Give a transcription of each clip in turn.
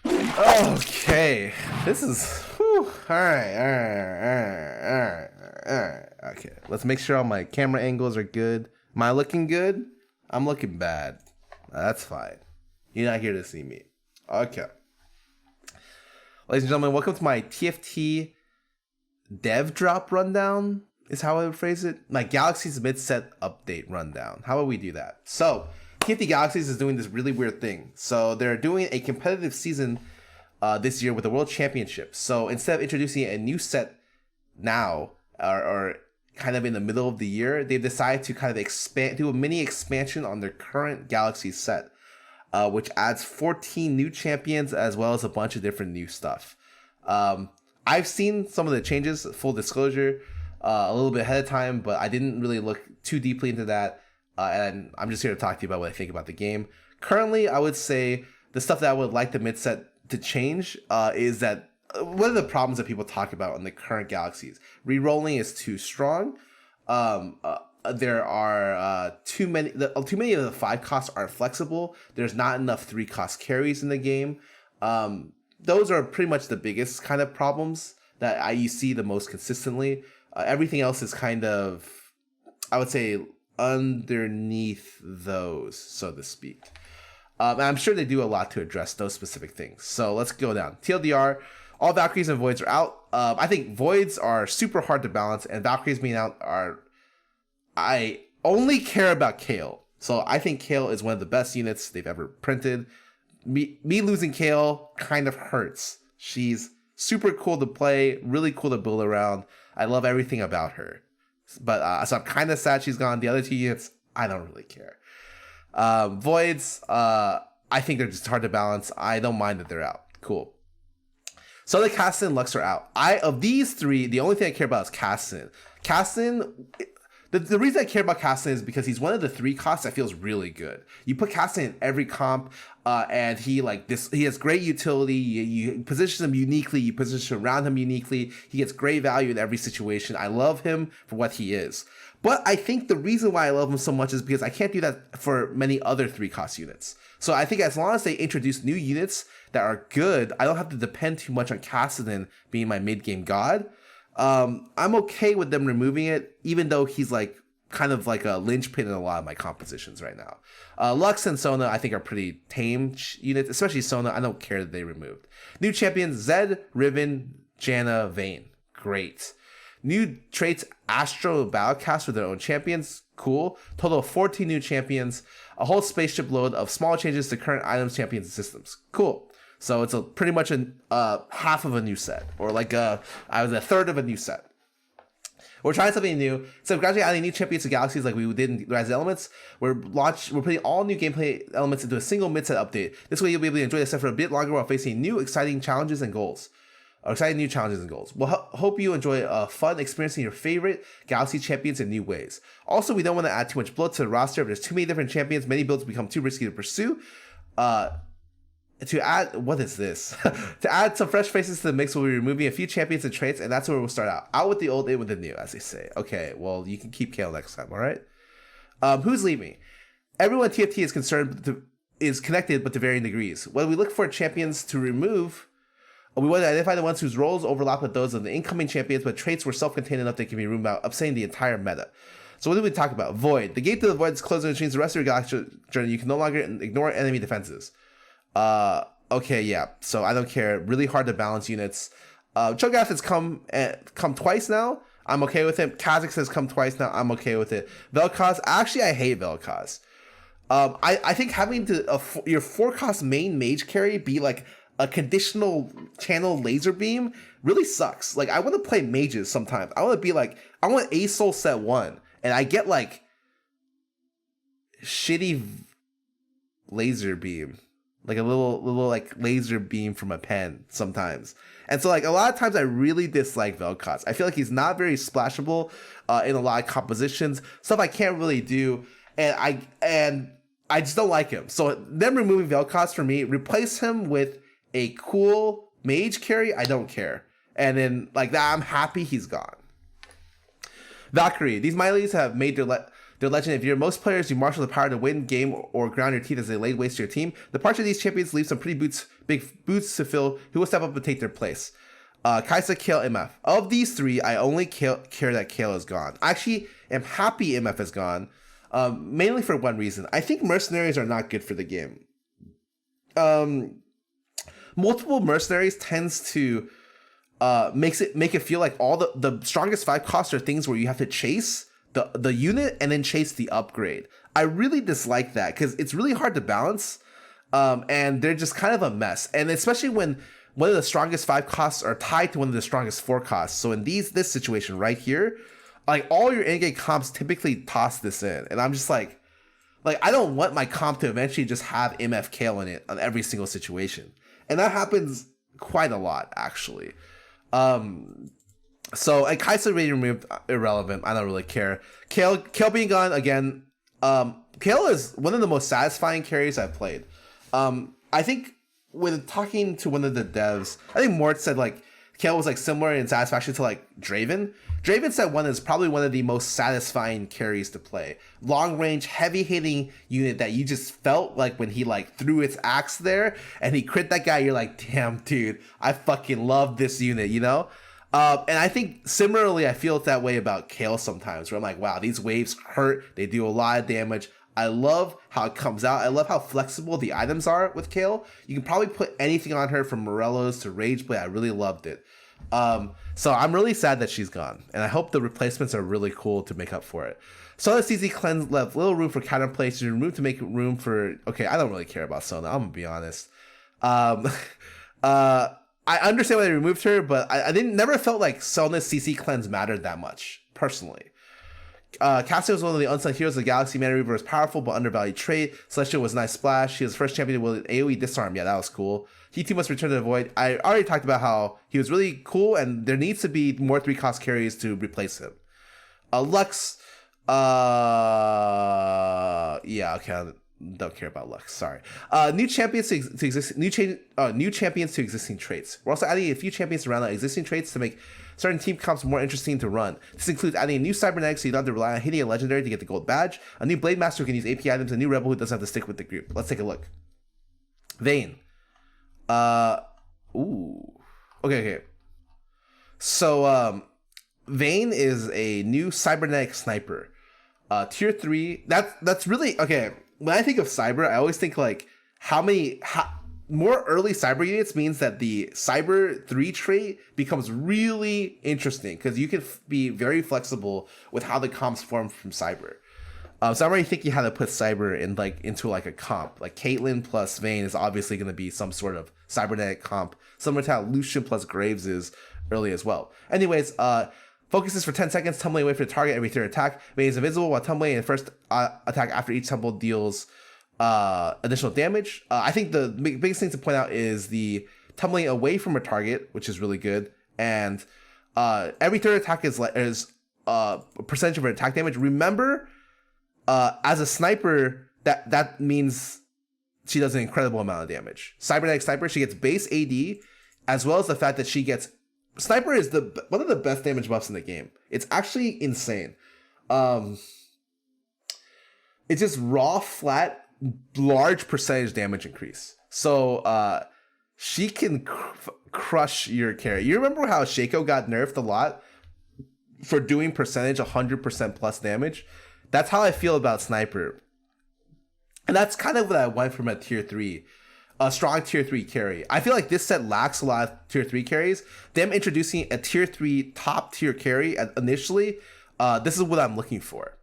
Okay, this is whew. All right. Okay, let's make sure all my camera angles are good. Am I looking good? I'm looking bad. That's fine. You're not here to see me. Okay. Ladies and gentlemen, welcome to my TFT dev drop rundown, is how I would phrase it. My Galaxies mid-set update rundown. How would we do that? So, TFT Galaxies is doing this really weird thing. So, they're doing a competitive season this year with the World Championship. So, instead of introducing a new set now, or kind of in the middle of the year, they've decided to kind of do a mini expansion on their current Galaxy set, which adds 14 new champions as well as a bunch of different new stuff. I've seen some of the changes, full disclosure, a little bit ahead of time, but I didn't really look too deeply into that, and I'm just here to talk to you about what I think about the game. Currently, I would say the stuff that I would like the mid-set to change is that one of the problems that people talk about in the current Galaxies, rerolling is too strong. There are too many of the 5 costs aren't flexible. There's not enough 3 cost carries in the game. Those are pretty much the biggest kind of problems that you see the most consistently. Everything else is kind of, I would say, underneath those, so to speak. And I'm sure they do a lot to address those specific things. So let's go down. TLDR, all Valkyries and Voids are out. I think Voids are super hard to balance, and Valkyries being out are... I only care about Kale. So I think Kale is one of the best units they've ever printed. Me losing Kale kind of hurts. She's super cool to play, really cool to build around. I love everything about her. But so I'm kind of sad she's gone. The other 2 units, I don't really care. Voids, I think they're just hard to balance. I don't mind that they're out. Cool. So the Cassin and Lux are out. Of these 3, the only thing I care about is Cassin. Cassin... The reason I care about Cassin is because he's one of the 3 costs that feels really good. You put Cassin in every comp, and he has great utility. You position him uniquely. You position around him uniquely. He gets great value in every situation. I love him for what he is. But I think the reason why I love him so much is because I can't do that for many other 3 cost units. So I think as long as they introduce new units that are good, I don't have to depend too much on Cassidon being my mid-game god. I'm okay with them removing it, even though he's kind of like a linchpin in a lot of my compositions right now. Lux and Sona, I think, are pretty tame units, especially Sona. I don't care that they removed. New champions, Zed, Riven, Janna, Vayne. Great. New traits, Astro, Battlecast with their own champions. Cool. Total of 14 new champions. A whole spaceship load of small changes to current items, champions, and systems. Cool. So it's pretty much half of a new set, or a third of a new set. We're trying something new. So gradually adding new champions to Galaxies like we did in Rise of Elements. We're putting all new gameplay elements into a single mid-set update. This way you'll be able to enjoy the set for a bit longer while facing new exciting challenges and goals. We'll hope you enjoy a fun experiencing your favorite Galaxy champions in new ways. Also, we don't want to add too much bloat to the roster. If there's too many different champions, many builds become too risky to pursue. To add some fresh faces to the mix, we'll be removing a few champions and traits, and that's where we'll start out. Out with the old, in with the new, as they say. Okay, well, you can keep Kale next time, all right? Who's leaving? Everyone TFT is connected, but to varying degrees. When we look for champions to remove, we want to identify the ones whose roles overlap with those of the incoming champions, but traits were self-contained enough they can be removed without upsetting the entire meta. So what did we talk about? Void. The gate to the Void is closed, which means the rest of your Galaxy journey, you can no longer ignore enemy defenses. Okay, yeah. So I don't care. Really hard to balance units. Cho'Gath has come twice now. I'm okay with it. Kha'Zix has come twice now. I'm okay with it. Vel'Koz. Actually, I hate Vel'Koz. I think having your 4-cost main mage carry be like a conditional channel laser beam really sucks. Like, I want to play mages sometimes. I want to be like, I want a soul set 1, and I get like shitty laser beam. Like a little like laser beam from a pen sometimes. And so like a lot of times I really dislike Vel'Koz. I feel like he's not very splashable in a lot of compositions. Stuff I can't really do. And I just don't like him. So them removing Vel'Koz for me, replace him with a cool mage carry, I don't care. And then like that, I'm happy he's gone. Valkyrie. These Mylis have made their Their legend, if you're most players, you marshal the power to win, game, or ground your teeth as they laid waste to your team. The parts of these champions leave some pretty big boots to fill. Who will step up and take their place? Kai'Sa, Kayle, MF. Of these three, I only care that Kayle is gone. I actually am happy MF is gone, mainly for one reason. I think mercenaries are not good for the game. Multiple mercenaries tends to make it feel like all the strongest 5 costs are things where you have to chase the unit and then chase the upgrade. I really dislike that because it's really hard to balance, and they're just kind of a mess. And especially when one of the strongest 5 costs are tied to one of the strongest 4 costs. So in this situation right here, like all your in-game comps typically toss this in, and I'm just like I don't want my comp to eventually just have MF Kayle in it on every single situation, and that happens quite a lot actually. So Kai'Sa being removed, irrelevant. I don't really care. Kayle being gone again. Kayle is one of the most satisfying carries I've played. I think when talking to one of the devs, I think Mort said like Kayle was like similar in satisfaction to like Draven. Draven said one is probably one of the most satisfying carries to play. Long range, heavy hitting unit that you just felt like when he like threw its axe there and he crit that guy, you're like, damn dude, I fucking love this unit, you know? And I think similarly, I feel that way about Kayle sometimes, where I'm like, wow, these waves hurt. They do a lot of damage. I love how it comes out. I love how flexible the items are with Kayle. You can probably put anything on her from Morello's to Rageblade. I really loved it. So I'm really sad that she's gone, and I hope the replacements are really cool to make up for it. Sona CZ Cleanse left little room for counterplay. She's removed to make room for... Okay, I don't really care about Sona. I'm gonna be honest. I understand why they removed her, but I never felt like Sona's CC Cleanse mattered that much, personally. Cassio was one of the unsung heroes of the galaxy. Mana Reaver was powerful but undervalued trait. Celestial was a nice splash. He was the first champion with AoE disarm. Yeah, that was cool. He too must return to the void. I already talked about how he was really cool, and there needs to be more 3-cost carries to replace him. Lux, yeah, okay, I don't care about Lux. Sorry. New champions to existing traits. We're also adding a few champions around the existing traits to make certain team comps more interesting to run. This includes adding a new Cybernetic so you don't have to rely on hitting a legendary to get the gold badge, a new Blademaster who can use AP items, a new Rebel who doesn't have to stick with the group. Let's take a look. Vayne. Okay. So, Vayne is a new Cybernetic Sniper. Tier 3. That's really... Okay, when I think of Cyber, I always think like more early Cyber units means that the Cyber 3 trait becomes really interesting because you can be very flexible with how the comps form from Cyber. So I'm already thinking how to put Cyber into a comp. Like Caitlyn plus Vayne is obviously going to be some sort of cybernetic comp, similar to how Lucian plus Graves is early as well. Anyways, focuses for 10 seconds, tumbling away from the target every third attack. Vayne is invisible while tumbling, and first attack after each tumble deals additional damage. I think the biggest thing to point out is the tumbling away from a target, which is really good. And every third attack is a percentage of her attack damage. Remember, as a sniper, that means she does an incredible amount of damage. Cybernetic Sniper, she gets base AD, as well as the fact that she gets... Sniper is one of the best damage buffs in the game. It's actually insane. It's just raw, flat, large percentage damage increase. So she can crush your carry. You remember how Shaco got nerfed a lot for doing percentage 100% plus damage? That's how I feel about Sniper. And that's kind of what I want from a tier 3. A strong tier 3 carry. I feel like this set lacks a lot of tier 3 carries. Them introducing a tier 3 top tier carry initially, this is what I'm looking for.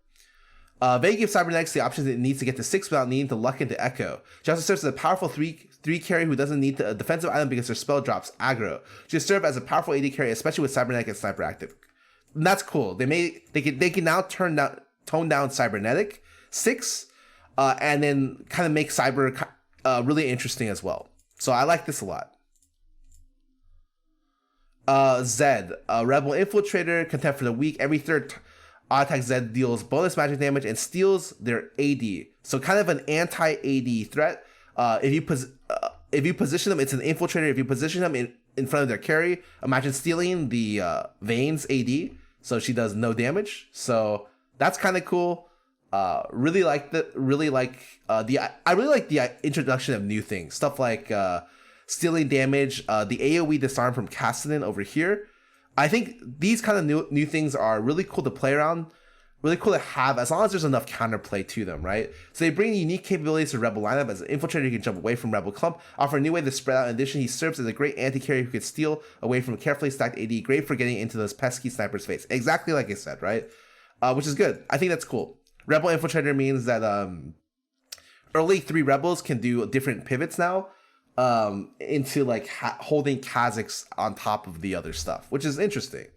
Vayne gives Cybernetics the option that it needs to get to 6 without needing to luck into Echo. She also serves as a powerful 3 carry who doesn't need a defensive item because her spell drops aggro. She serves as a powerful AD carry, especially with Cybernetic and Sniper active. And that's cool. They can now tone down Cybernetic 6, and then kind of make Cyber really interesting as well. So I like this a lot. Zed, Rebel Infiltrator, Contempt for the Weak. Every third attack Zed deals bonus magic damage and steals their AD. So kind of an anti-AD threat. If you position them, it's an Infiltrator. If you position them in front of their carry, imagine stealing the Vayne's AD. So she does no damage. So that's kind of cool. Really like the I really like the introduction of new things, stuff like stealing damage, the AoE disarm from Cassidy over here. I think these kind of new things are really cool to play around, really cool to have, as long as there's enough counterplay to them, right? So they bring unique capabilities to Rebel lineup. As an Infiltrator, you can jump away from Rebel Clump, offer a new way to spread out. In addition, he serves as a great anti-carry who could steal away from carefully stacked AD, great for getting into those pesky snipers' face. Exactly like I said, right? Which is good. I think that's cool. Rebel Infiltrator means that early 3 Rebels can do different pivots now, into like holding Kazakhs on top of the other stuff, which is interesting.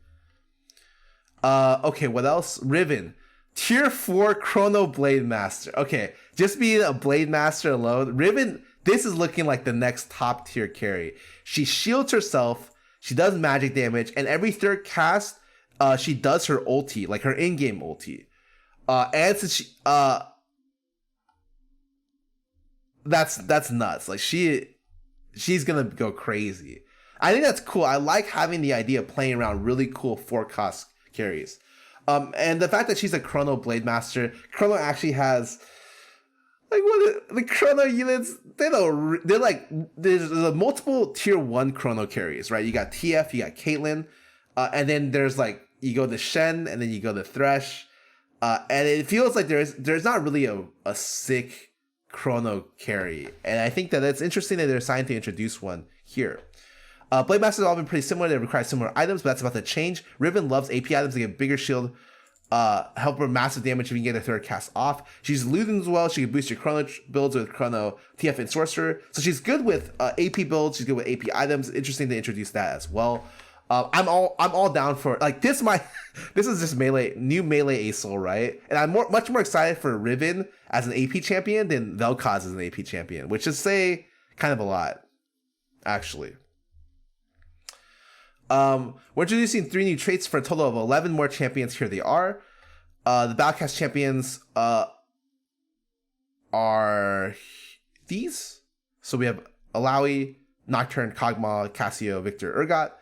Okay, what else? Riven, tier 4 Chrono Blademaster. Okay, just being a Blademaster alone, Riven, this is looking like the next top tier carry. She shields herself, she does magic damage, and every third cast, she does her ulti, like her in-game ulti. And since she, that's nuts. Like she's gonna go crazy. I think that's cool. I like having the idea of playing around really cool 4-cost carries. And the fact that she's a Chrono Blademaster, Chrono actually has like the Chrono units. They're like there's multiple tier 1 Chrono carries, right? You got TF, you got Caitlyn, and then there's like you go to Shen, and then you go to Thresh, and it feels like there's not really a sick Chrono carry, and I think that it's interesting that they're deciding to introduce one here. Blademasters have all been pretty similar. They require similar items, but that's about to change. Riven loves AP items to get bigger shield, help her massive damage if you can get a third cast off. She's looting as well. She can boost your Chrono builds with Chrono, TF, and Sorcerer. So she's good with AP builds. She's good with AP items. Interesting to introduce that as well. I'm all down for like this. This is just new melee ASOL, right? And I'm much more excited for Riven as an AP champion than Vel'Koz as an AP champion, which is say kind of a lot, actually. We're introducing 3 new traits for a total of 11 more champions. Here they are. The Battlecast champions are these. So we have Alawi, Nocturne, Kog'Maw, Cassio, Victor, Urgot.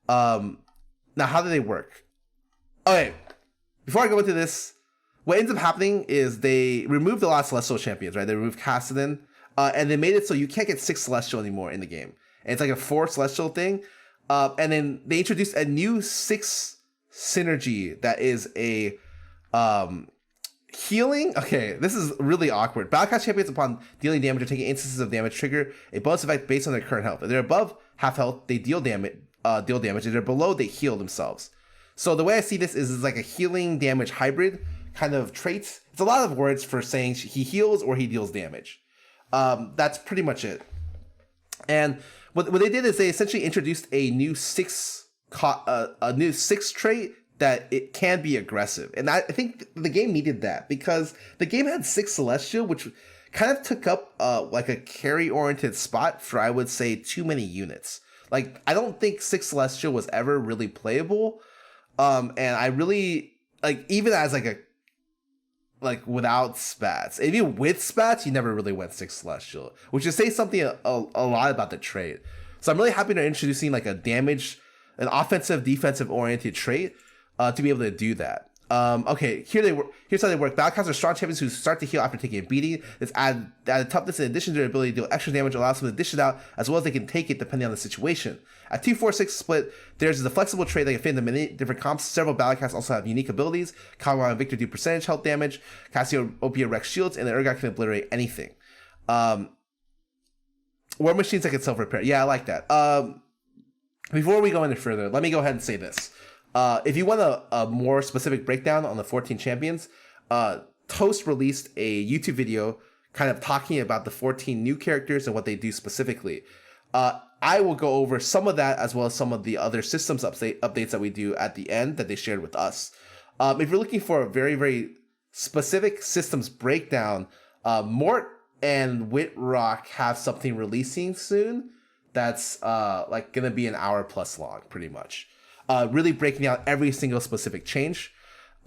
Now how do they work? Okay, before I go into this, what ends up happening is they removed a lot of Celestial champions, right? They removed Cassidy, and they made it so you can't get 6 Celestial anymore in the game. And it's like a 4 Celestial thing. And then they introduced a new 6 synergy that is a healing. Okay, this is really awkward. Battlecast champions, upon dealing damage or taking instances of damage, trigger a bonus effect based on their current health. If they're above half health, they deal damage. If they're below, they heal themselves. So the way I see this is like a healing damage hybrid kind of trait. It's a lot of words for saying he heals or he deals damage. That's pretty much it. And what they did is they essentially introduced a new 6 trait that it can be aggressive. And I think the game needed that because the game had 6 Celestial, which kind of took up like a carry-oriented spot for, I would say, too many units. Like, I don't think 6 Celestial was ever really playable. And I really, like, even as like without spats, even with spats, you never really went 6 Celestial, which is say something a lot about the trait. So I'm really happy they're introducing like an offensive, defensive oriented trait to be able to do that. Okay, here's how they work. Battlecast are strong champions who start to heal after taking a beating. It's added toughness in addition to their ability to deal extra damage, allows them to dish it out as well as they can take it depending on the situation. At 2-4-6 split, there's a flexible trait that can fit into many different comps. Several Battlecasts also have unique abilities. Kog'Maw and Victor do percentage health damage. Cassio OP Rex shields, and the Urgot can obliterate anything. War machines that can self-repair. Yeah, I like that. Before we go any further, let me go ahead and say this. If you want a more specific breakdown on the 14 champions, Toast released a YouTube video kind of talking about the 14 new characters and what they do specifically. I will go over some of that as well as some of the other systems updates that we do at the end that they shared with us. If you're looking for a very, very specific systems breakdown, Mort and Whitrock have something releasing soon that's like gonna be an hour plus long, pretty much. Really breaking out every single specific change,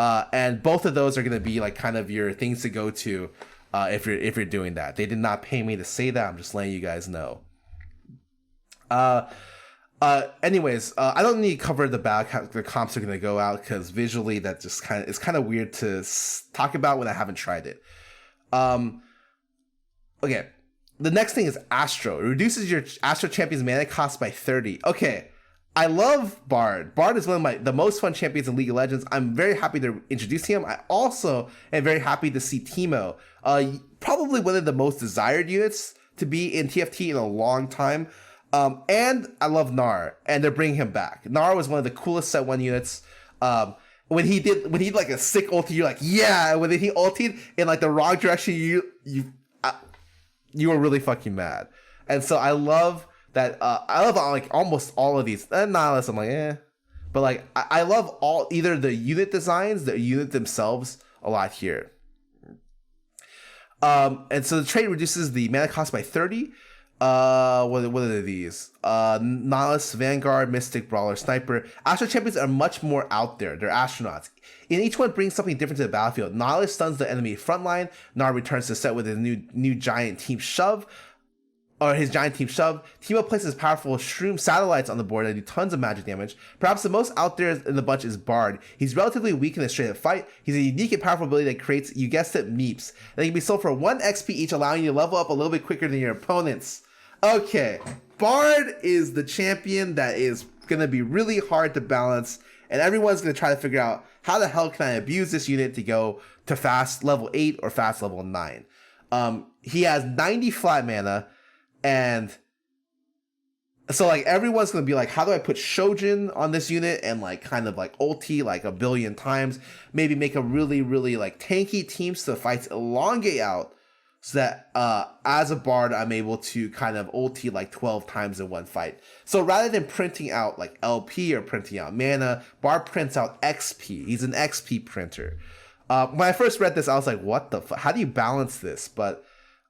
and both of those are gonna be like kind of your things to go to if you're doing that. They did not pay me to say that. I'm just letting you guys know. Anyways, I don't need to cover the back. The comps are gonna go out because visually that just it's kind of weird to talk about when I haven't tried it. Okay, the next thing is Astro. It reduces your Astro champion's mana cost by 30. Okay, I love Bard. Bard is one of the most fun champions in League of Legends. I'm very happy to introduce him. I also am very happy to see Teemo. Probably one of the most desired units to be in TFT in a long time. And I love Gnar, and they're bringing him back. Gnar was one of the coolest set 1 units. When he did like a sick ulti, you're like, yeah. And when he ultied in like the wrong direction, you were really fucking mad. And so I love that. I love like almost all of these. Not unless I'm like, eh. But like I love either the unit designs, the unit themselves a lot here. And so the trait reduces the mana cost by 30. What are these? Nihilus, Vanguard, Mystic, Brawler, Sniper. Astro champions are much more out there. They're astronauts. And each one brings something different to the battlefield. Nihilus stuns the enemy frontline. Gnar returns to set with his new giant team shove. Or his giant team shove. Teemo places powerful shroom satellites on the board that do tons of magic damage. Perhaps the most out there in the bunch is Bard. He's relatively weak in a straight up fight. He's a unique and powerful ability that creates, you guessed it, meeps. They can be sold for 1 XP each, allowing you to level up a little bit quicker than your opponents. Okay, Bard is the champion that is going to be really hard to balance, and everyone's going to try to figure out how the hell can I abuse this unit to go to fast level 8 or fast level 9. He has 90 flat mana, and so like everyone's going to be like, how do I put Shojin on this unit and like kind of like ulti like a billion times, maybe make a really, really like tanky team so the fights elongate out. So that as a Bard, I'm able to kind of ulti like 12 times in one fight. So rather than printing out like LP or printing out mana, Bard prints out XP. He's an XP printer. When I first read this, I was like, what the fuck? How do you balance this? But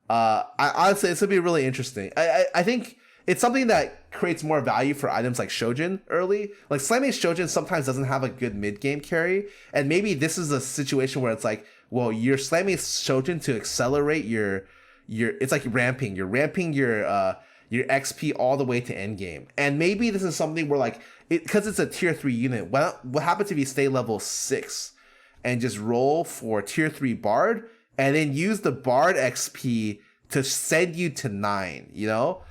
I honestly, it's going to be really interesting. I think it's something that creates more value for items like Shojin early. Like Slamming Shojin sometimes doesn't have a good mid-game carry. And maybe this is a situation where it's like, well, you're slamming Shojin to accelerate your it's like ramping. You're ramping your XP all the way to endgame. And maybe this is something where like because it's a tier 3 unit, what happens if you stay level 6 and just roll for tier 3 Bard and then use the Bard XP to send you to 9, you know?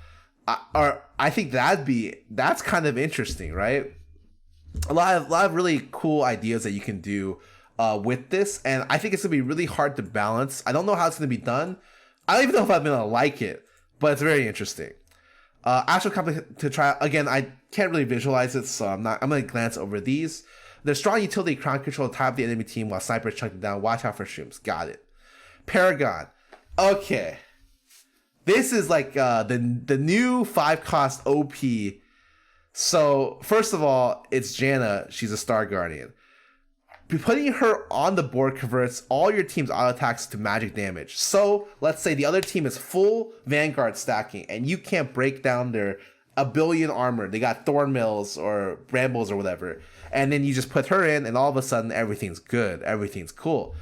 I think that's kind of interesting, right? A lot of really cool ideas that you can do with this, and I think it's gonna be really hard to balance. I don't know how it's gonna be done. I don't even know if I'm gonna like it, but it's very interesting. Astro comp to try again. I can't really visualize it, so I'm gonna glance over these. There's strong utility crown control to top the enemy team while Sniper is chunking down. Watch out for shrooms. Got it. Paragon. Okay. This is like the new 5-cost OP. So first of all, it's Janna. She's a Star Guardian. Putting her on the board converts all your team's auto attacks to magic damage. So let's say the other team is full Vanguard stacking and you can't break down their a billion armor. They got Thornmills or Brambles or whatever. And then you just put her in and all of a sudden everything's good. Everything's cool.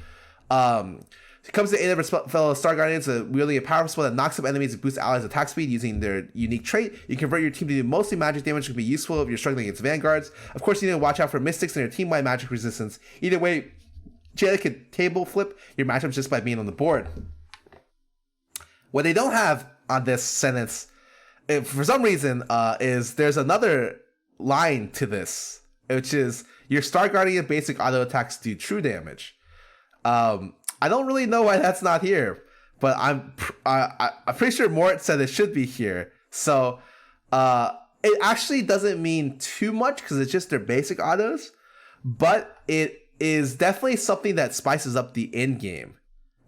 It comes to aid of her fellow Star Guardians, wielding a powerful spell that knocks up enemies and boosts allies' attack speed using their unique trait. You convert your team to do mostly magic damage, which can be useful if you're struggling against Vanguards. Of course, you need to watch out for Mystics and your team-wide magic resistance. Either way, Janna can table flip your matchups just by being on the board. What they don't have on this sentence, for some reason, is there's another line to this, which is your Star Guardian basic auto attacks do true damage. I don't really know why that's not here, but I'm pretty sure Mort said it should be here. So it actually doesn't mean too much because it's just their basic autos, but it is definitely something that spices up the end game.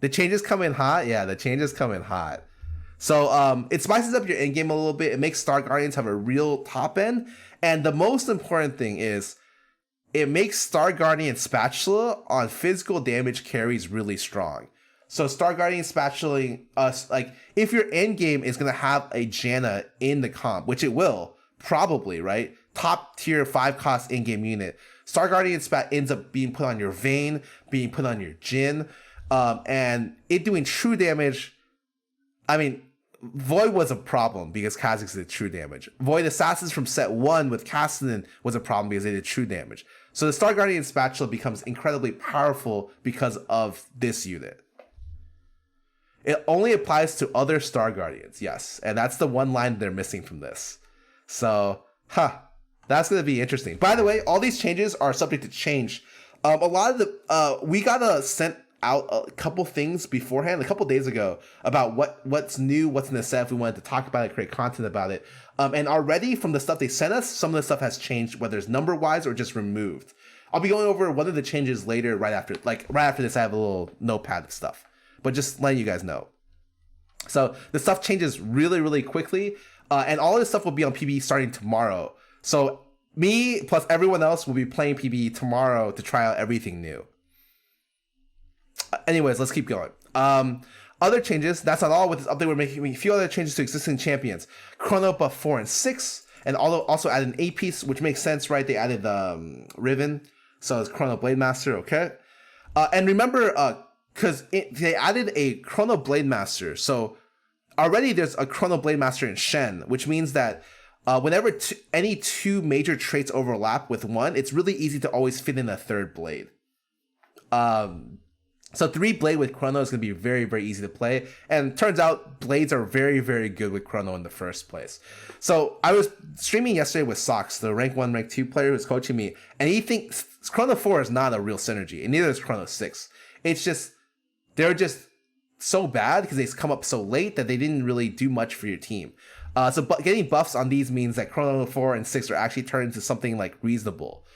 The changes come in hot. Yeah, the changes come in hot. So it spices up your end game a little bit. It makes Star Guardians have a real top end. And the most important thing is it makes Star Guardian Spatula on physical damage carries really strong. So Star Guardian Spatulaing us, like if your end game is going to have a Janna in the comp, which it will, probably, right? Top tier 5-cost in-game unit. Star Guardian Spat ends up being put on your Vayne, being put on your Jhin, and it doing true damage. I mean, Void was a problem because Kha'Zix did true damage. Void Assassins from set 1 with Cassidy was a problem because they did true damage. So the Star Guardian Spatula becomes incredibly powerful because of this unit. It only applies to other Star Guardians, yes. And that's the one line they're missing from this. So, that's going to be interesting. By the way, all these changes are subject to change. A lot of the, we got sent out a couple things beforehand, a couple days ago, about what's new, what's in the set, if we wanted to talk about it, create content about it. And already from the stuff they sent us, some of the stuff has changed, whether it's number-wise or just removed. I'll be going over one of the changes later, right after this, I have a little notepad of stuff. But just letting you guys know. So the stuff changes really, really quickly. And all this stuff will be on PBE starting tomorrow. So me plus everyone else will be playing PBE tomorrow to try out everything new. Anyways, let's keep going. Other changes, that's not all. With this update, we're making a few other changes to existing champions. Chrono buff 4 and 6, and also added an 8-piece, which makes sense, right? They added Riven, so it's Chrono Blademaster, okay? And remember, because they added a Chrono Blademaster, so already there's a Chrono Blademaster in Shen, which means that whenever any two major traits overlap with one, it's really easy to always fit in a third blade. So 3 Blade with Chrono is going to be very, very easy to play. And turns out Blades are very, very good with Chrono in the first place. So I was streaming yesterday with Sox, the rank 1, rank 2 player who's coaching me. And he thinks Chrono 4 is not a real synergy. And neither is Chrono 6. It's just, they're just so bad because they come up so late that they didn't really do much for your team. So getting buffs on these means that Chrono 4 and 6 are actually turned into something like reasonable.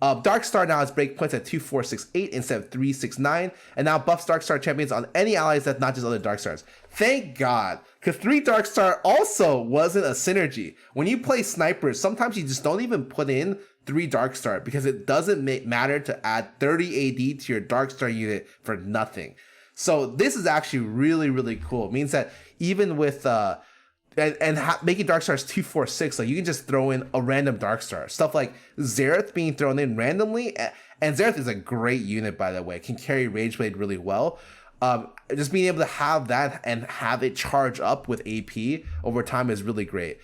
Darkstar now has breakpoints at 2, 4, 6, 8 instead of 3, 6, 9, and now buffs Darkstar champions on any allies that's not just other Darkstars. Thank God, because 3 Darkstar also wasn't a synergy. When you play snipers, sometimes you just don't even put in 3 Darkstar because it doesn't matter to add 30 AD to your Darkstar unit for nothing. So this is actually really, really cool. It means that even with making Darkstars 2, 4, 6, like you can just throw in a random Darkstar. Stuff like Xerath being thrown in randomly, and Xerath is a great unit, by the way. It can carry Rageblade really well. Just being able to have that and have it charge up with AP over time is really great.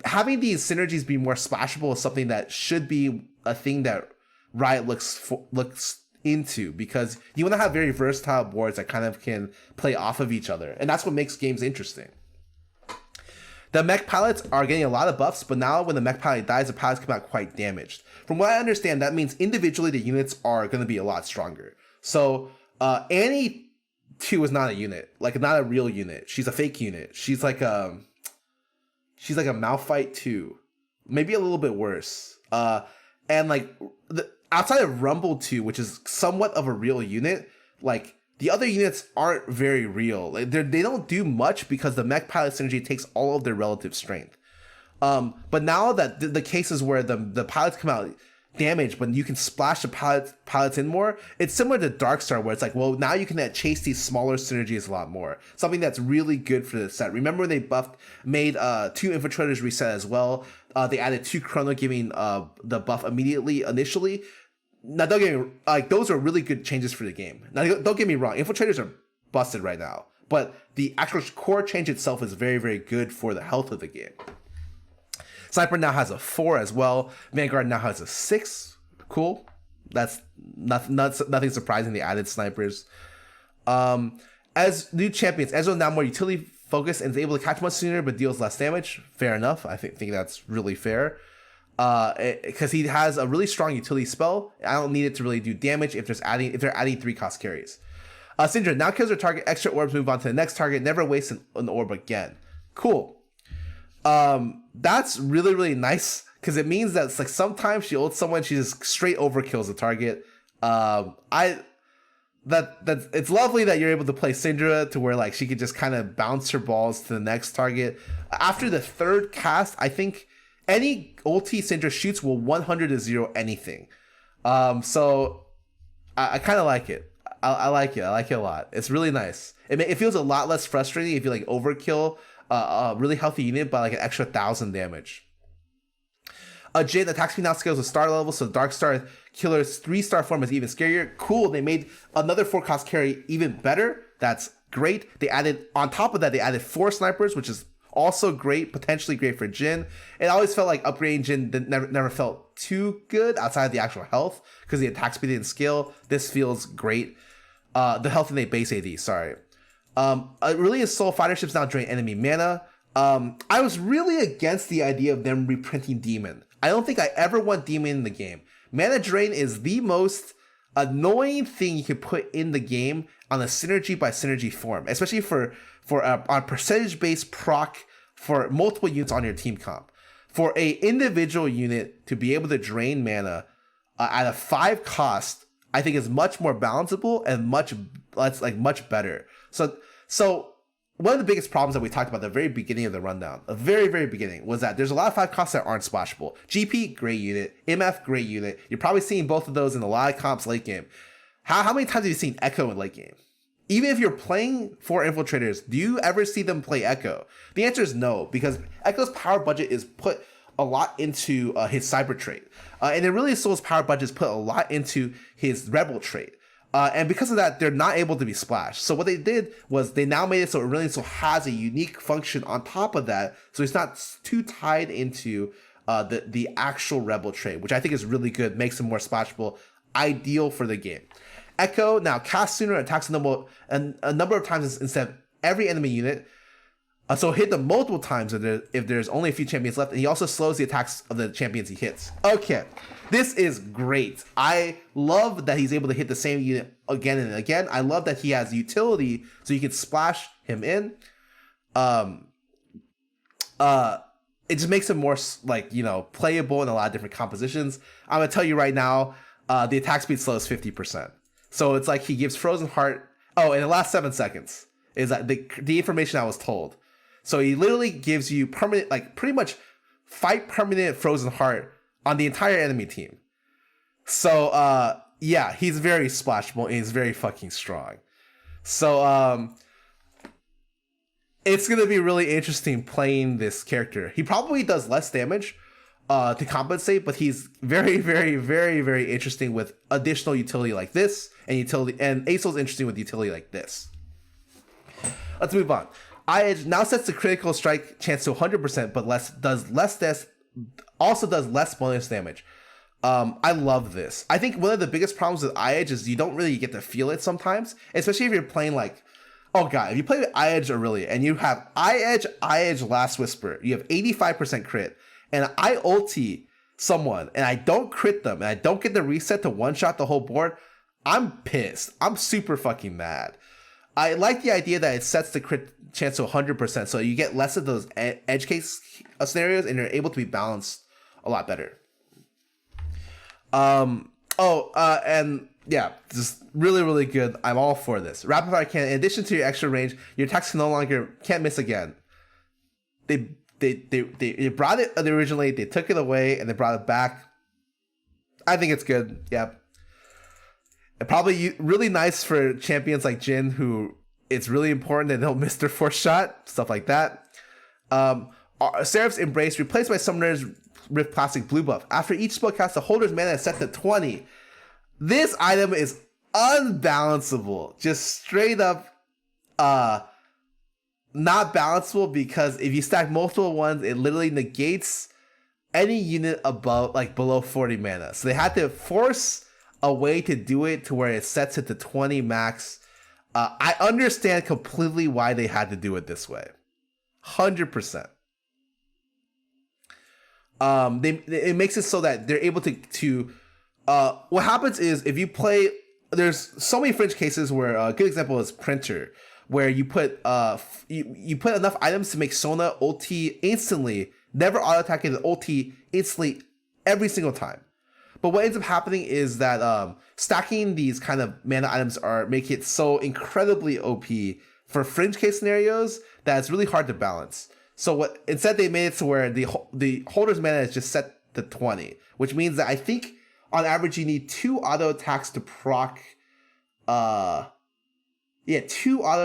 Having these synergies be more splashable is something that should be a thing that Riot looks into, because you want to have very versatile boards that kind of can play off of each other, and that's what makes games interesting. The mech pilots are getting a lot of buffs, but now when the mech pilot dies, the pilots come out quite damaged. From what I understand, that means individually the units are going to be a lot stronger. So Annie 2 is not a unit, like not a real unit. She's a fake unit. She's like a Malphite 2, maybe a little bit worse. And like outside of Rumble 2, which is somewhat of a real unit, like the other units aren't very real. Like they don't do much because the mech pilot synergy takes all of their relative strength. But now that the cases where the pilots come out damaged, but you can splash the pilots in more, it's similar to Darkstar, where it's like, well, now you can chase these smaller synergies a lot more. Something that's really good for the set. Remember when they made 2 Infiltrators reset as well? They added 2 Chrono, giving the buff immediately initially. Now, don't get me, like, those are really good changes for the game. Now, don't get me wrong, Infiltrators are busted right now, but the actual core change itself is very, very good for the health of the game. Sniper now has a 4 as well. Vanguard now has a 6. Cool. That's nothing surprising. They added snipers. As new champions, Ezreal is now more utility focused and is able to catch much sooner, but deals less damage. Fair enough. I think that's really fair. Because he has a really strong utility spell. I don't need it to really do damage if they're adding 3 cost carries. Syndra now kills her target, extra orbs, move on to the next target, never waste an orb again. Cool. That's really, really nice, because it means that it's like sometimes she ults someone, she just straight overkills the target. It's lovely that you're able to play Syndra to where like she could just kind of bounce her balls to the next target. After the 3rd cast, I think any ulti Syndra shoots will 100-0 anything. So I kind of like it. I like it. I like it a lot. It's really nice. It feels a lot less frustrating if you like overkill a really healthy unit by like an extra 1,000 damage. Jade attack speed now scales with star level, so Darkstar Killer's 3-star form is even scarier. Cool, they made another 4 cost carry even better. That's great. They added, on top of that, they added 4 snipers, which is also great, potentially great for Jhin. It always felt like upgrading Jhin never felt too good outside of the actual health, because the attack speed and skill, this feels great. The health and the base AD, sorry. Really is Soul Fighter ships now drain enemy mana. I was really against the idea of them reprinting Demon. I don't think I ever want Demon in the game. Mana drain is the most annoying thing you can put in the game on a synergy by synergy form, especially for a percentage based proc for multiple units on your team comp. For a individual unit to be able to drain mana at a 5 cost, I think is much more balanceable and much better. So one of the biggest problems that we talked about at the very beginning of the rundown, the very, very beginning, was that there's a lot of 5 costs that aren't splashable. GP, great unit. MF, great unit. You're probably seeing both of those in a lot of comps late game. How many times have you seen Echo in late game? Even if you're playing for Infiltrators, do you ever see them play Echo? The answer is no, because Echo's power budget is put a lot into his Cyber trait. And it really Soul's power budget is put a lot into his Rebel trait. And because of that, they're not able to be splashed. So what they did was they now made it so Really Soul has a unique function on top of that, so it's not too tied into the actual Rebel trait, which I think is really good, makes him more splashable, ideal for the game. Echo now casts sooner, attacks a number of times instead of every enemy unit. So hit them multiple times if there's only a few champions left, and he also slows the attacks of the champions he hits. Okay, this is great. I love that he's able to hit the same unit again and again. I love that he has utility so you can splash him in. It just makes him more playable in a lot of different compositions. I'm gonna tell you right now, the attack speed slows 50%. So it's like he gives Frozen Heart. Oh, in the last 7 seconds is that the information I was told. So he literally gives you permanent, pretty much fight permanent Frozen Heart on the entire enemy team. So yeah, he's very splashable and he's very fucking strong. So it's gonna be really interesting playing this character. He probably does less damage to compensate, but he's very, very, very, very interesting with additional utility like this, and Asol's interesting with utility like this. Let's move on. IH now sets the critical strike chance to 100%, but also does less bonus damage. I love this. I think one of the biggest problems with IH is you don't really get to feel it sometimes, especially if you're playing if you play with IH Aurelia and you have IH Last Whisper, you have 85% crit, and I ulti someone and I don't crit them and I don't get the reset to one-shot the whole board, I'm pissed. I'm super fucking mad. I like the idea that it sets the crit chance to 100%, so you get less of those edge case scenarios and you're able to be balanced a lot better. And yeah, just really, really good. I'm all for this. Rapid Fire Cannon, in addition to your extra range, your attacks can't miss again. They brought it originally, they took it away, and they brought it back. I think it's good. Yeah. And probably really nice for champions like Jhin, who it's really important they don't miss their 4th shot, stuff like that. Seraph's Embrace, replaced by Summoner's Rift Classic Blue buff. After each spell cast, the holder's mana is set to 20. This item is unbalanceable. Just straight up not balanceable, because if you stack multiple ones, it literally negates any unit below 40 mana. So they had to force a way to do it to where it sets it to 20 max. I understand completely why they had to do it this way. 100%. It makes it so that they're able to what happens is, if you play, there's so many fringe cases where a good example is Printer, where you put you put enough items to make Sona ulti instantly, never auto attacking the ulti instantly every single time. But what ends up happening is that stacking these kind of mana items make it so incredibly OP for fringe case scenarios that it's really hard to balance. So instead they made it to where the holder's mana is just set to 20, which means that I think on average you need 2 auto attacks to proc 2 auto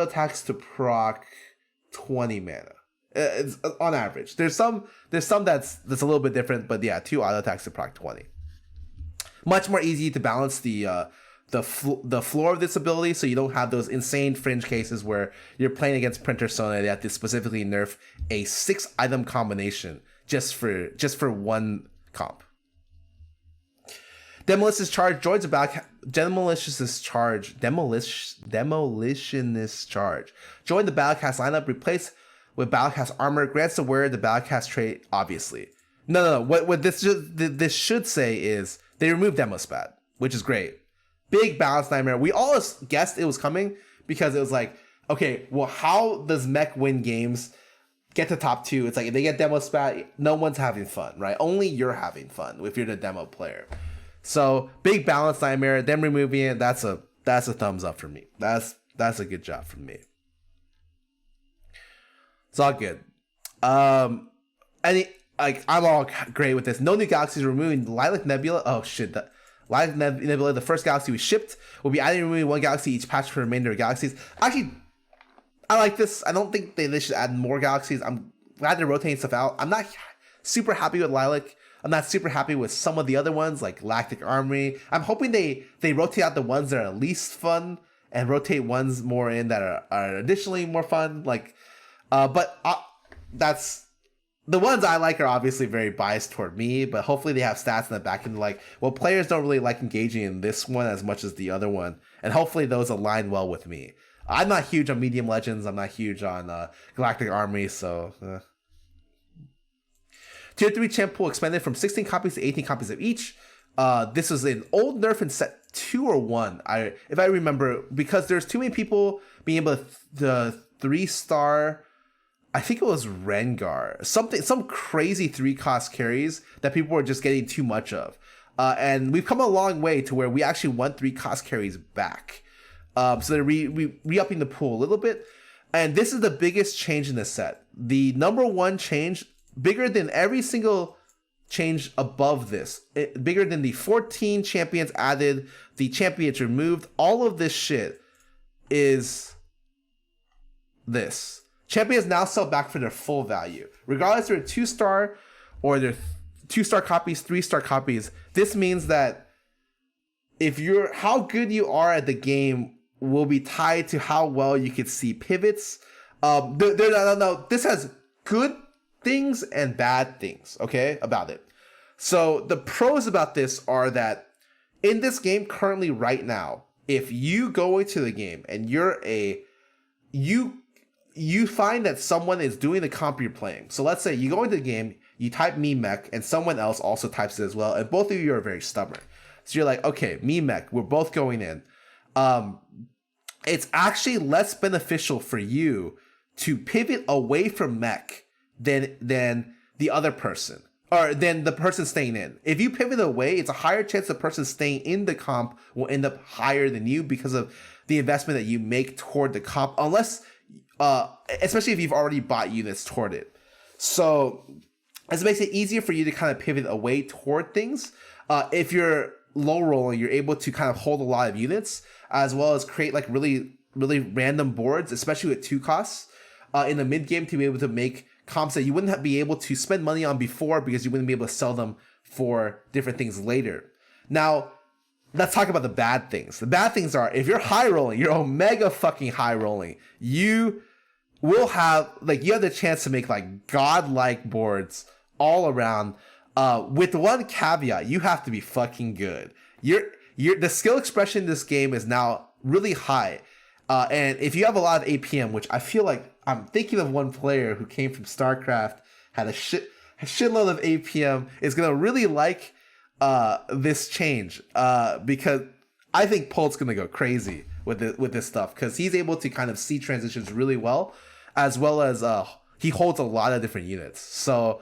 attacks to proc 20 mana. It's on average. There's some that's a little bit different, but yeah, 2 auto attacks to proc 20. Much more easy to balance the the floor of this ability, so you don't have those insane fringe cases where you're playing against Printer Sona. They have to specifically nerf a 6-item combination just for one comp. Demolitionist Charge joins the Demolitionist Charge join the Battlecast lineup. Replace with Battlecast armor. Grants the wearer the Battlecast trait. Obviously, no. What this should say is they removed Demospat, which is great. Big balance nightmare. We all guessed it was coming because it was like, okay, well, how does mech win games? Get to top 2. It's like if they get demo spat, no one's having fun, right? Only you're having fun if you're the demo player. So big balance nightmare. Them removing it, that's a thumbs up for me. That's a good job from me. It's all good. I'm all great with this. No new galaxies. Removing Lilac Nebula. Oh shit. Lilac Nebula, the first galaxy we shipped, will be adding and removing 1 galaxy each patch for the remainder of galaxies. Actually, I like this. I don't think they should add more galaxies. I'm glad they're rotating stuff out. I'm not super happy with Lilac. I'm not super happy with some of the other ones, like Lactic Armory. I'm hoping they rotate out the ones that are least fun and rotate ones more in that are additionally more fun. That's... The ones I like are obviously very biased toward me, but hopefully they have stats in the back end players don't really like engaging in this one as much as the other one, and hopefully those align well with me. I'm not huge on Medium Legends, I'm not huge on Galactic Armory, so... Tier 3 champ pool expanded from 16 copies to 18 copies of each. This was an old nerf in set 2 or 1, if I remember, because there's too many people being able to 3-star... I think it was Rengar. Some crazy 3-cost carries that people were just getting too much of. And we've come a long way to where we actually want 3-cost carries back. So they're re-upping the pool a little bit. And this is the biggest change in the set. The number 1 change, bigger than every single change above this. Bigger than the 14 champions added, the champions removed. All of this shit is this. Champions now sell back for their full value. Regardless they're 2-star or they're 2-star copies, 3-star copies, this means that how good you are at the game will be tied to how well you can see pivots. This has good things and bad things, okay, about it. So the pros about this are that in this game currently right now, if you go into the game and you find that someone is doing the comp you're playing. So let's say you go into the game, you type me mech, and someone else also types it as well, and both of you are very stubborn. So you're like, okay, me mech, we're both going in. It's actually less beneficial for you to pivot away from mech than the other person, or than the person staying in. If you pivot away, it's a higher chance the person staying in the comp will end up higher than you because of the investment that you make toward the comp, unless... especially if you've already bought units toward it. So this makes it easier for you to kind of pivot away toward things. If you're low rolling, you're able to kind of hold a lot of units, as well as create like really, really random boards, especially with 2 costs in the mid game, to be able to make comps that you wouldn't be able to spend money on before because you wouldn't be able to sell them for different things later. Now, let's talk about the bad things. The bad things are, if you're high rolling, you're omega fucking high rolling, you will have, you have the chance to make godlike boards all around. With one caveat, you have to be fucking good. The skill expression in this game is now really high. And if you have a lot of APM, which I feel like I'm thinking of one player who came from StarCraft, had a shitload of APM, is gonna really like this change, because I think Polt's gonna go crazy with this stuff, because he's able to kind of see transitions really well as he holds a lot of different units. So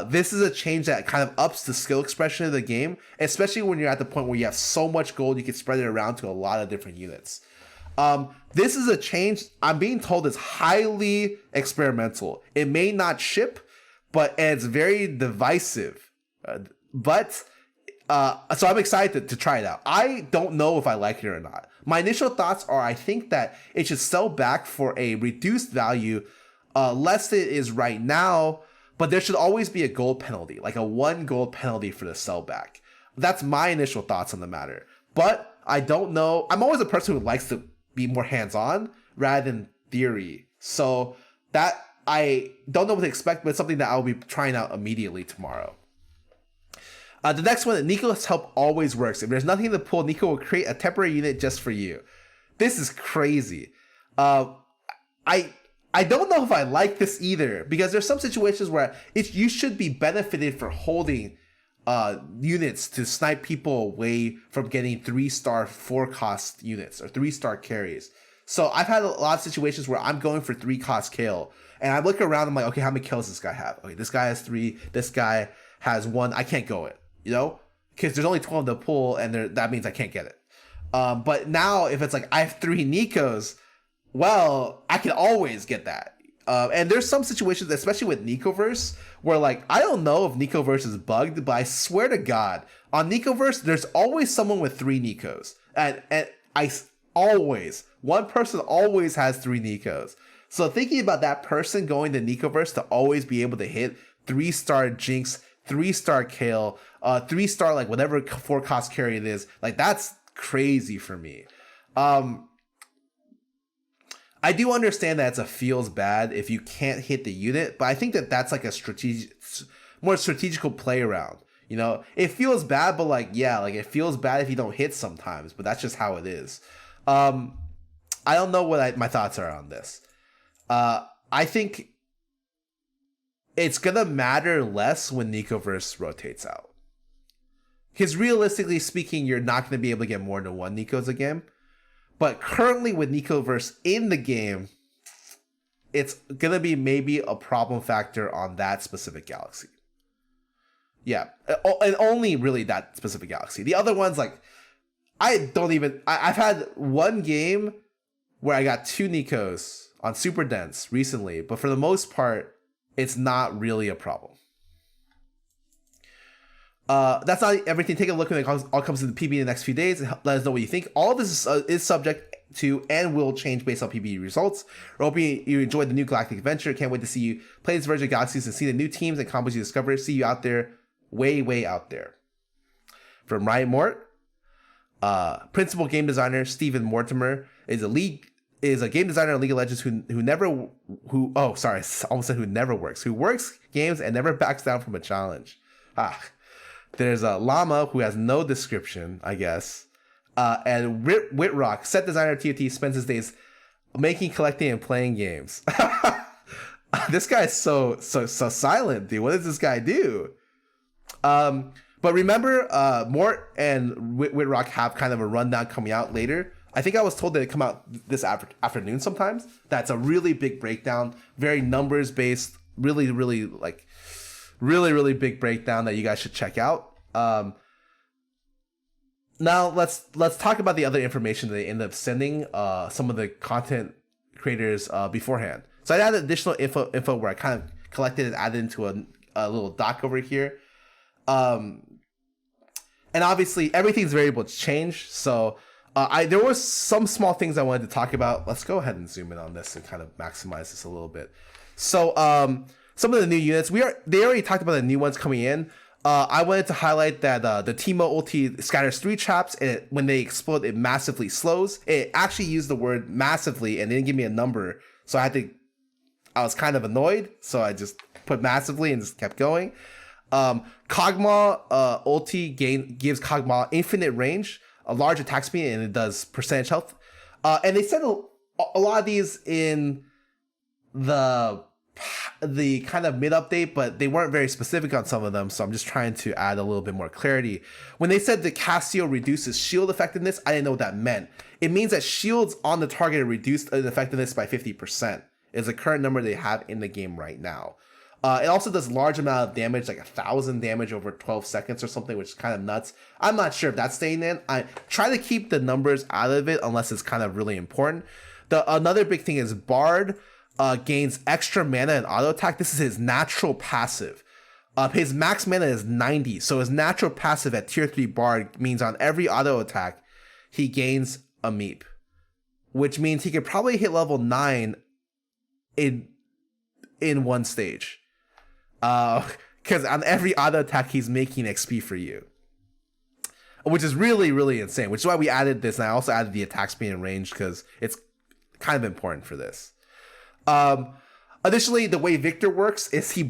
this is a change that kind of ups the skill expression of the game, especially when you're at the point where you have so much gold you can spread it around to a lot of different units. This is a change I'm being told is highly experimental. It may not ship, and it's very divisive. So I'm excited to try it out. I don't know if I like it or not. My initial thoughts are I think that it should sell back for a reduced value, less than it is right now, but there should always be a gold penalty, like a 1 gold penalty for the sell back. That's my initial thoughts on the matter. But I don't know. I'm always a person who likes to be more hands-on rather than theory. So that I don't know what to expect, but it's something that I'll be trying out immediately tomorrow. The next one, Neeko's help always works. If there's nothing in the pool, Neeko will create a temporary unit just for you. This is crazy. I don't know if I like this either, because there's some situations where you should be benefited for holding units to snipe people away from getting 3-star 4-cost units or 3-star carries. So I've had a lot of situations where I'm going for 3-cost kill, and I look around, I'm like, okay, how many kills does this guy have? Okay, this guy has 3, this guy has 1, I can't go it, you know? Because there's only 12 in the pool, and that means I can't get it. But now, if it's like, I have 3 Neekos, well, I can always get that. And there's some situations, especially with Neekoverse, where like, I don't know if Neekoverse is bugged, but I swear to God, on Neekoverse, there's always someone with 3 Neekos. And one person always has 3 Neekos. So thinking about that person going to Neekoverse to always be able to hit 3-star Jinx, 3-star Kale, 3-star like whatever 4-cost carry it is, like that's crazy for me. I do understand that it feels bad if you can't hit the unit, but I think that that's like a more strategical play around. You know, it feels bad, but like, yeah, like it feels bad if you don't hit sometimes, but that's just how it is. I don't know what my thoughts are on this. I think it's gonna matter less when Neekoverse rotates out. Because realistically speaking, you're not gonna be able to get more than 1 Neekos a game. But currently with Neekoverse in the game, it's going to be maybe a problem factor on that specific galaxy. Yeah, and only really that specific galaxy. The other ones, like, I've had one game where I got 2 Neekos on Super Dense recently, but for the most part, it's not really a problem. That's not everything. Take a look when it all comes to the PB in the next few days. And let us know what you think. All of this is subject to and will change based on PB results. We're hoping you enjoyed the new Galactic Adventure. Can't wait to see you play this version of Galaxies and see the new teams and combos you discover. See you out there, way, way out there. From Riot Mort, principal game designer Stephen Mortimer is a game designer in League of Legends who never works games and never backs down from a challenge. There's a Llama who has no description, I guess. And Whitrock, set designer of TFT, spends his days making, collecting, and playing games. This guy is so silent, dude. What does this guy do? But remember, Mort and Whitrock have kind of a rundown coming out later. I think I was told that it come out this afternoon sometimes. That's a really big breakdown, very numbers based, really, really like really big breakdown that you guys should check out. Now let's talk about the other information that they ended up sending some of the content creators beforehand. So I added additional info where I kind of collected and added into a little doc over here. And obviously everything's variable to change. So there was some small things I wanted to talk about. Let's go ahead and zoom in on this and kind of maximize this a little bit. So some of the new units, they already talked about the new ones coming in. I wanted to highlight that the Teemo ulti scatters 3 traps, and when they explode, it massively slows. It actually used the word massively and didn't give me a number, so I was kind of annoyed, so I just put massively and just kept going. Kog'Maw ulti gives Kog'Maw infinite range, a large attack speed, and it does percentage health. And they said a lot of these in the kind of mid update, but they weren't very specific on some of them, so I'm just trying to add a little bit more clarity. When they said the Cassio reduces shield effectiveness, I didn't know what that meant. It means that shields on the target are reduced in effectiveness by 50%. Is the current number they have in the game right now. It also does large amount of damage, like 1,000 damage over 12 seconds or something, which is kind of nuts. I'm not sure if that's staying in. I try to keep the numbers out of it unless it's kind of really important. Another big thing is Bard gains extra mana and auto attack. This is his natural passive. His max mana is 90, so his natural passive at tier 3 Bard means on every auto attack he gains a meep, which means he could probably hit level 9 in one stage, because on every auto attack he's making XP for you. which is really, really insane, which is why we added this. And I also added the attack speed and range because it's kind of important for this. Additionally, the way Victor works is he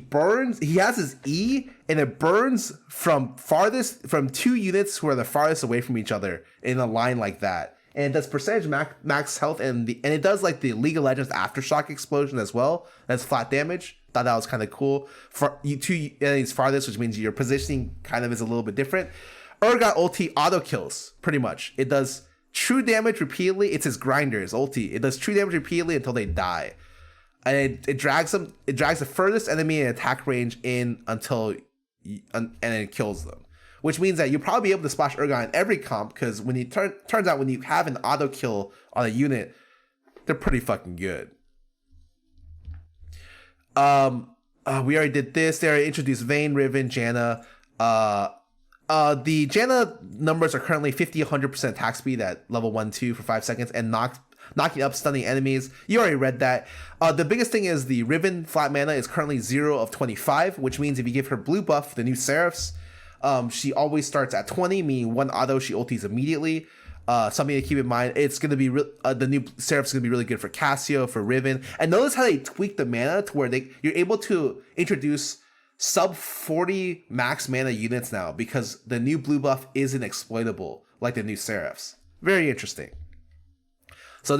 has his E, and it burns from 2 units who are the farthest away from each other in a line like that. And it does percentage max health, and it does like the League of Legends Aftershock explosion as well. That's flat damage. Thought that was kind of cool. For you 2 enemies farthest, which means your positioning kind of is a little bit different. Urgot ulti auto kills, pretty much. It does true damage repeatedly. It's his grinder's ulti. It does true damage repeatedly until they die. And it drags them. It drags the furthest enemy in attack range in until, and it kills them. Which means that you'll probably be able to splash Urgot in every comp, because when you turns out when you have an auto kill on a unit, they're pretty fucking good. We already did this. They already introduced Vayne, Riven, Janna. The Janna numbers are currently 50-100% attack speed at level 1-2 for 5 seconds, and knocking up stunning enemies. You already read that. The biggest thing is the Riven flat mana is currently 0 of 25, which means if you give her blue buff, the new Seraphs, she always starts at 20, meaning 1 auto, she ultis immediately. Something to keep in mind. It's going to be the new Seraph's going to be really good for Cassio, for Riven. And notice how they tweak the mana to where you're able to introduce sub 40 max mana units now, because the new blue buff isn't exploitable like the new Seraphs. Very interesting. So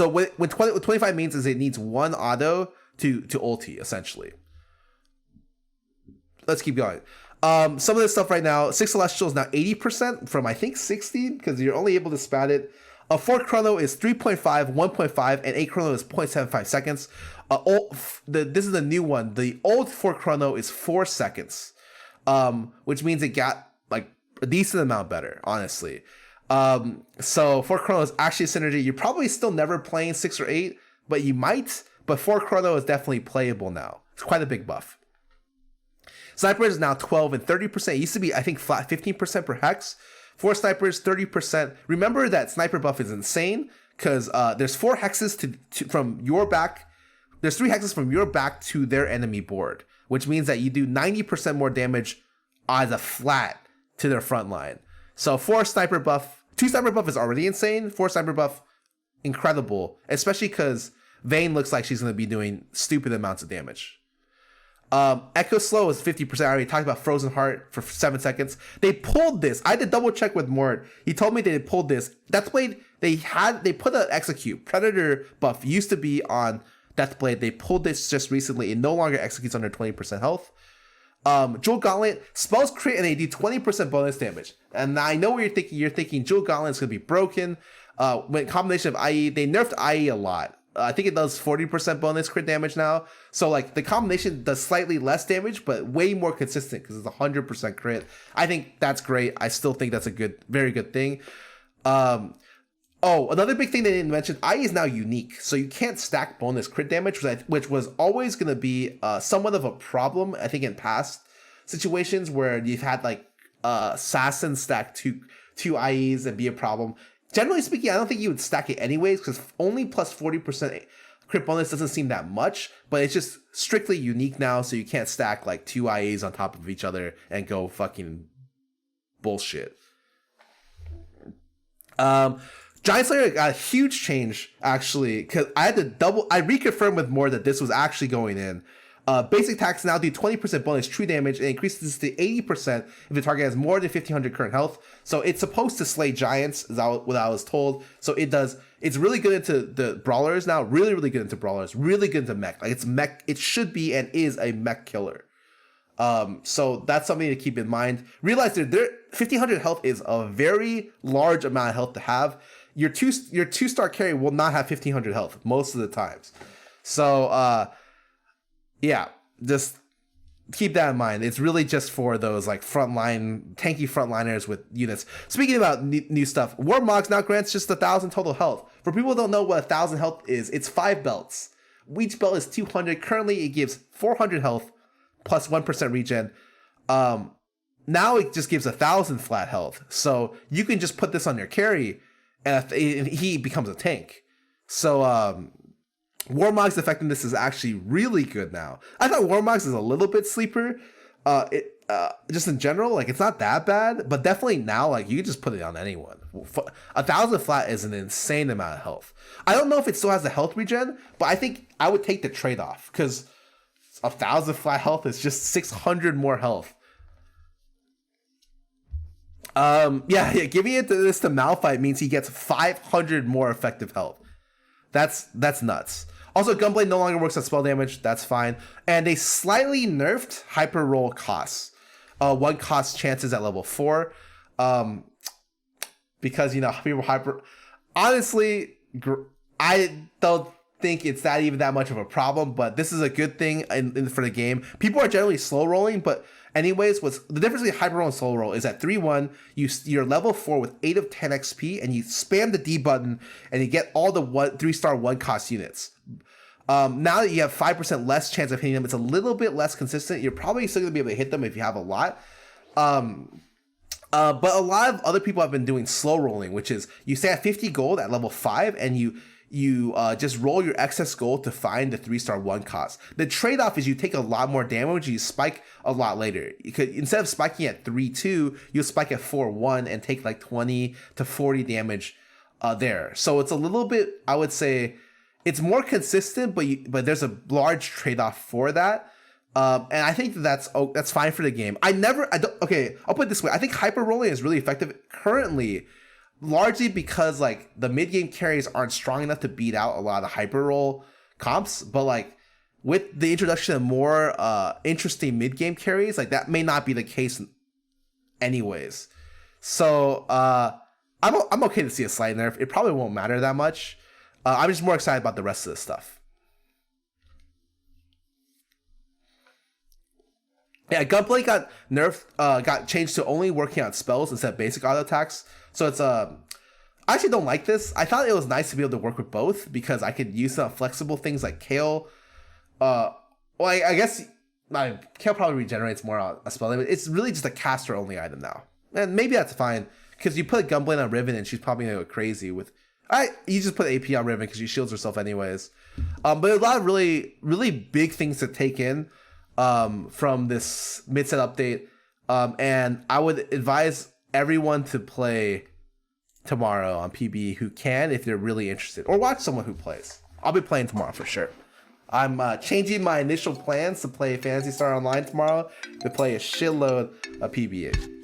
what 25 means is it needs 1 auto to ulti, essentially. Let's keep going. Some of this stuff right now, 6 Celestial is now 80% from I think 60, because you're only able to spat it. 4 Chrono is 3.5, 1.5, and 8 Chrono is 0.75 seconds. This is the new one. The old 4 Chrono is 4 seconds, which means it got like a decent amount better, honestly. So 4 Chrono is actually a synergy. You're probably still never playing 6 or 8, but you might. But 4 Chrono is definitely playable now. It's quite a big buff. Sniper is now 12 and 30%. It used to be, I think, flat 15% per hex. 4 snipers, 30%. Remember that sniper buff is insane, because there's 4 hexes from your back. There's 3 hexes from your back to their enemy board, which means that you do 90% more damage as a flat to their front line. So 4 sniper buff, 2 sniper buff is already insane. 4 sniper buff, incredible, especially because Vayne looks like she's going to be doing stupid amounts of damage. Echo Slow is 50%. I already talked about Frozen Heart for 7 seconds. They pulled this. I had to double check with Mort. He told me they pulled this. Deathblade, they put an execute. Predator buff used to be on Deathblade. They pulled this just recently. It no longer executes under 20% health. Jewel Gauntlet, spells crit and they do 20% bonus damage. And I know what you're thinking. You're thinking Jewel Gauntlet is going to be broken. When combination of IE, they nerfed IE a lot. I think it does 40% bonus crit damage now. So like the combination does slightly less damage, but way more consistent because it's 100% crit. I think that's great. I still think that's a very good thing. Another big thing they didn't mention, IE is now unique. So you can't stack bonus crit damage, which was always going to be somewhat of a problem, I think, in past situations where you've had like Assassin stack two IEs and be a problem. Generally speaking, I don't think you would stack it anyways, because only plus 40% crit bonus doesn't seem that much, but it's just strictly unique now, so you can't stack like 2 IAs on top of each other and go fucking bullshit. Giant Slayer got a huge change, actually, because I reconfirmed with more that this was actually going in. Basic attacks now do 20% bonus true damage and increases to 80% if the target has more than 1500 current health. So it's supposed to slay giants, is what I was told. So it does. It's really good into the brawlers now. Really, really good into brawlers. Really good into mech. Like it's mech. It should be and is a mech killer. So that's something to keep in mind. Realize that 1500 health is a very large amount of health to have. Your two star carry will not have 1500 health most of the times. So yeah, just keep that in mind. It's really just for those like tanky frontliners with units. Speaking about new stuff, Warmogs now grants just 1,000 total health. For people who don't know what 1,000 health is, it's 5 belts. Each belt is 200. Currently, it gives 400 health plus 1% regen. Now it just gives 1,000 flat health. So you can just put this on your carry, and he becomes a tank. So Warmog's effectiveness is actually really good now. I thought Warmog's is a little bit sleeper. just in general, like it's not that bad, but definitely now, like you can just put it on anyone. 1,000 flat is an insane amount of health. I don't know if it still has the health regen, but I think I would take the trade-off because 1,000 flat health is just 600 more health. Yeah, giving it to this to Malphite means he gets 500 more effective health. That's nuts. Also, Gunblade no longer works on spell damage. That's fine. And they slightly nerfed hyper roll costs. One cost chances at level 4. Because, you know, people hyper... Honestly, I don't think it's not even that much of a problem, but this is a good thing for the game. People are generally slow rolling, but anyways, the difference between hyper roll and slow roll is at 3-1, you're level 4 with 8 of 10 XP, and you spam the D button, and you get all the 3-star 1-cost units. Now that you have 5% less chance of hitting them, it's a little bit less consistent. You're probably still going to be able to hit them if you have a lot. But a lot of other people have been doing slow rolling, which is you stay at 50 gold at level 5, and you just roll your excess gold to find the 3-star 1-cost. The trade-off is you take a lot more damage, you spike a lot later. You could, instead of spiking at 3-2, you'll spike at 4-1 and take like 20 to 40 damage there. So it's a little bit, I would say, it's more consistent, but there's a large trade-off for that. And I think that's fine for the game. Okay, I'll put it this way. I think hyper rolling is really effective currently, largely because like the mid game carries aren't strong enough to beat out a lot of the hyper roll comps. But like with the introduction of more interesting mid game carries, like that may not be the case anyways. So I'm okay to see a slight nerf. It probably won't matter that much. I'm just more excited about the rest of the stuff. Yeah, Gunblade got nerfed, got changed to only working on spells instead of basic auto attacks. So it's I actually don't like this. I thought it was nice to be able to work with both because I could use some flexible things like Kale. Well, I guess Kale probably regenerates more on a spell. It's really just a caster only item now, and maybe that's fine because you put Gunblade on Riven and she's probably gonna go crazy with. You just put AP on Riven because she shields herself anyways. But a lot of really, really big things to take in from this mid-set update. And I would advise everyone to play tomorrow on PB who can if they're really interested. Or watch someone who plays. I'll be playing tomorrow for sure. I'm changing my initial plans to play Phantasy Star Online tomorrow to play a shitload of PBA.